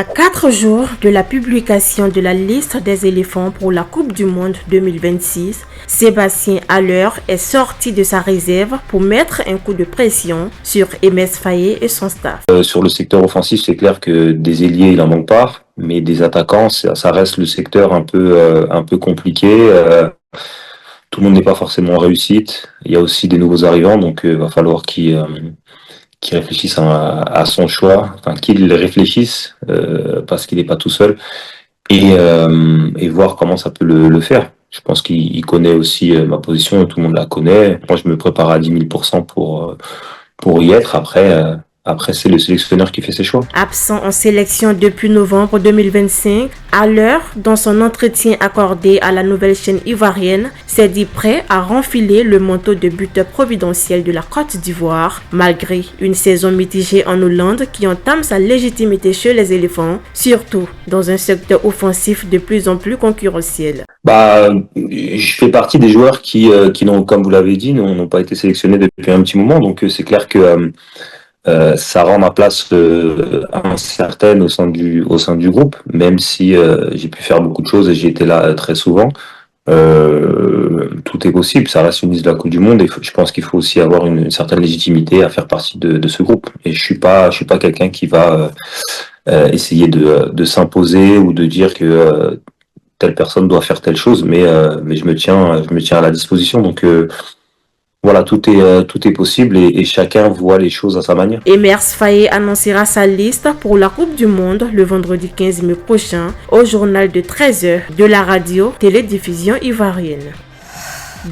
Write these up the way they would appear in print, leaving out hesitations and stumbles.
À 4 jours de la publication de la liste des éléphants pour la Coupe du Monde 2026, Sébastien Haller est sorti de sa réserve pour mettre un coup de pression sur Emerse Faé et son staff. Sur le secteur offensif, c'est clair que des ailiers, il en manque pas, mais des attaquants, ça reste le secteur un peu compliqué. Tout le monde n'est pas forcément en réussite. Il y a aussi des nouveaux arrivants, donc va falloir qu'ils réfléchissent à son choix, enfin qu'il réfléchisse parce qu'il n'est pas tout seul et voir comment ça peut le faire. Je pense qu'il connaît aussi ma position, tout le monde la connaît. Moi, je me prépare à 10 000% pour y être. Après, c'est le sélectionneur qui fait ses choix. Absent en sélection depuis novembre 2025, Haller, dans son entretien accordé à la nouvelle chaîne ivoirienne, s'est dit prêt à renfiler le manteau de buteur providentiel de la Côte d'Ivoire, malgré une saison mitigée en Hollande qui entame sa légitimité chez les éléphants, surtout dans un secteur offensif de plus en plus concurrentiel. Je fais partie des joueurs qui n'ont, comme vous l'avez dit, n'ont pas été sélectionnés depuis un petit moment, donc c'est clair que ça rend ma place incertaine au sein du groupe, même si j'ai pu faire beaucoup de choses et j'ai été là très souvent. Tout est possible, ça reste une liste de la Coupe du Monde et je pense qu'il faut aussi avoir une certaine légitimité à faire partie de ce groupe. Et je suis pas quelqu'un qui va essayer de s'imposer ou de dire que telle personne doit faire telle chose, mais je me tiens à la disposition. Donc voilà, tout est possible et chacun voit les choses à sa manière. Emerse Faé annoncera sa liste pour la Coupe du Monde le vendredi 15 mai prochain au journal de 13h de la radio-télédiffusion ivoirienne.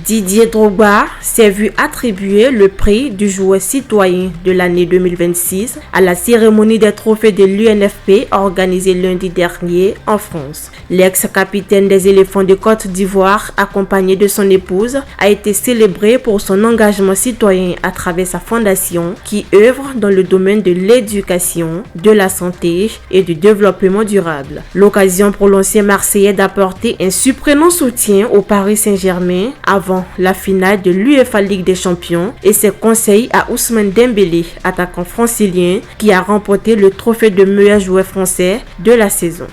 Didier Drogba s'est vu attribuer le prix du joueur citoyen de l'année 2026 à la cérémonie des trophées de l'UNFP organisée lundi dernier en France. L'ex-capitaine des éléphants de Côte d'Ivoire, accompagné de son épouse, a été célébré pour son engagement citoyen à travers sa fondation qui œuvre dans le domaine de l'éducation, de la santé et du développement durable. L'occasion pour l'ancien Marseillais d'apporter un surprenant soutien au Paris Saint-Germain avant la finale de l'UEFA Ligue des Champions et ses conseils à Ousmane Dembélé, attaquant francilien qui a remporté le trophée de meilleur joueur français de la saison.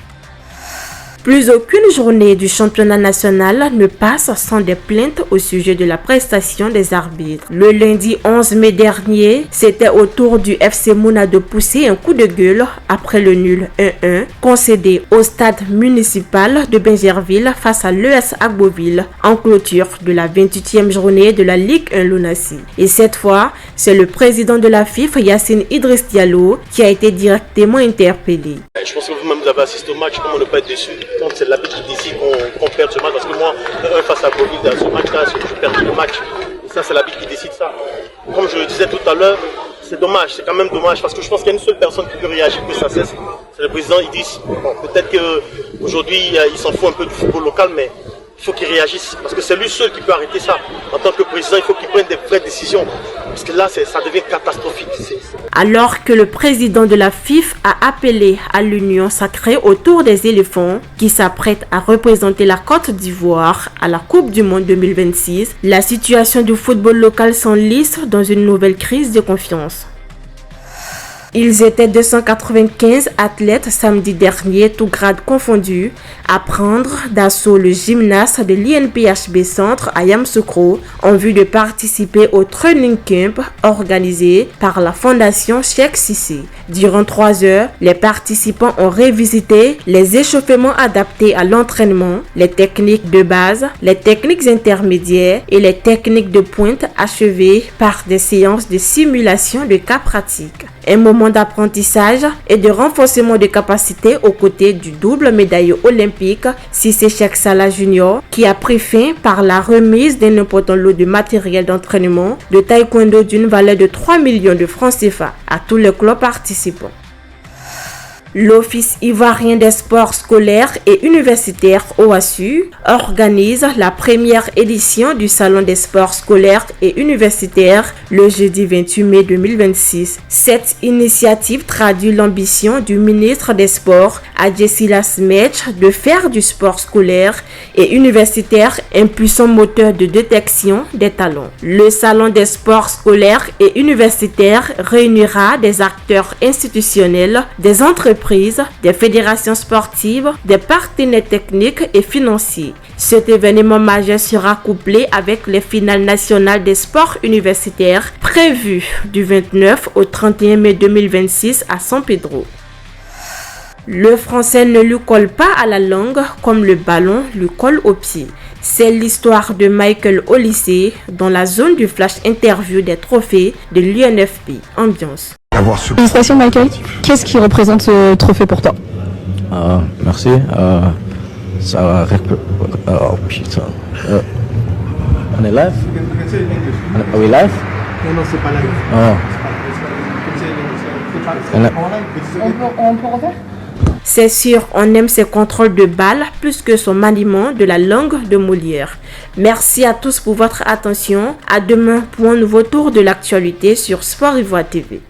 Plus aucune journée du championnat national ne passe sans des plaintes au sujet de la prestation des arbitres. Le lundi 11 mai dernier, c'était au tour du FC Mouna de pousser un coup de gueule après le nul 1-1 concédé au stade municipal de Bingerville face à l'ES Agboville en clôture de la 28e journée de la Ligue 1 Lunassi. Et cette fois, c'est le président de la FIFA, Yacine Idriss Diallo, qui a été directement interpellé. Je pense que vous-même vous avez assisté au match, comment ne pas être déçu. Donc c'est l'arbitre qui décide qu'on perde ce match, parce que moi, face à Covid, dans ce match-là, je perds le match. Et ça, c'est l'arbitre qui décide ça. Comme je le disais tout à l'heure, c'est dommage, c'est quand même dommage, parce que je pense qu'il y a une seule personne qui peut réagir que ça cesse, c'est le président Idriss. Bon, peut-être qu'aujourd'hui, il s'en fout un peu du football local, mais il faut qu'il réagisse, parce que c'est lui seul qui peut arrêter ça. En tant que président, il faut qu'il prenne des vraies décisions, parce que là, ça devient catastrophique. Alors que le président de la FIFA a appelé à l'union sacrée autour des éléphants qui s'apprêtent à représenter la Côte d'Ivoire à la Coupe du Monde 2026, la situation du football local s'enlise dans une nouvelle crise de confiance. Ils étaient 295 athlètes samedi dernier, tous grades confondus, à prendre d'assaut le gymnase de l'INPHB Centre à Yamoussoukro en vue de participer au training camp organisé par la Fondation Cheikh Cissé. Durant 3 heures, les participants ont revisité les échauffements adaptés à l'entraînement, les techniques de base, les techniques intermédiaires et les techniques de pointe achevées par des séances de simulation de cas pratiques. Un moment d'apprentissage et de renforcement de capacités aux côtés du double médaillé olympique Cissé Cheikh Salah Junior qui a pris fin par la remise d'un important lot de matériel d'entraînement de taekwondo d'une valeur de 3 millions de francs CFA à tous les clubs participants. L'Office ivoirien des sports scolaires et universitaires OASU organise la première édition du Salon des sports scolaires et universitaires le jeudi 28 mai 2026. Cette initiative traduit l'ambition du ministre des Sports, Adjessilas Metch, de faire du sport scolaire et universitaire un puissant moteur de détection des talents. Le Salon des sports scolaires et universitaires réunira des acteurs institutionnels, des entreprises entreprises, des fédérations sportives, des partenaires techniques et financiers. Cet événement majeur sera couplé avec les finales nationales des sports universitaires prévues du 29 au 31 mai 2026 à San Pedro. Le français ne lui colle pas à la langue comme le ballon lui colle au pied. C'est l'histoire de Michael au lycée dans la zone du flash interview des trophées de l'UNFP. Ambiance. Félicitations Michael, qu'est-ce qui représente ce trophée pour toi? Merci. Oh putain. On est live? Are we live? Non, c'est pas live. On peut refaire? C'est sûr, on aime ses contrôles de balles plus que son maniement de la langue de Molière. Merci à tous pour votre attention. À demain pour un nouveau tour de l'actualité sur Sport Ivoire TV.